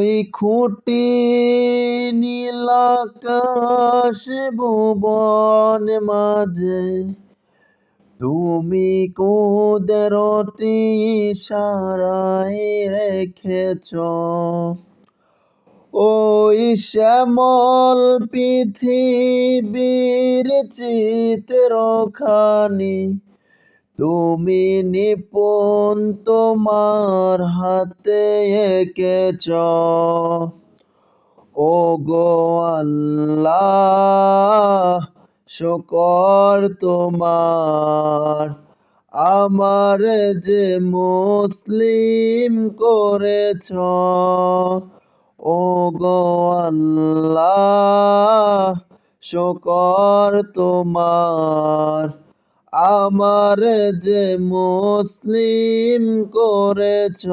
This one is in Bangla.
ওই খুঁটি নীলাকাশ ভুবন মাঝে তুমি কুদরতি ইশারায় রেখেছ ওই শ্যামল পৃথিবীর চিত্রখানি তুমি নিপুণ তোমার হাতে এঁকেছ ওগো আল্লাহ শুকর তোমার আমার যে মুসলিম করেছ ওগো আল্লাহ শুকর তোমার আমার যে মুসলিম করেছ।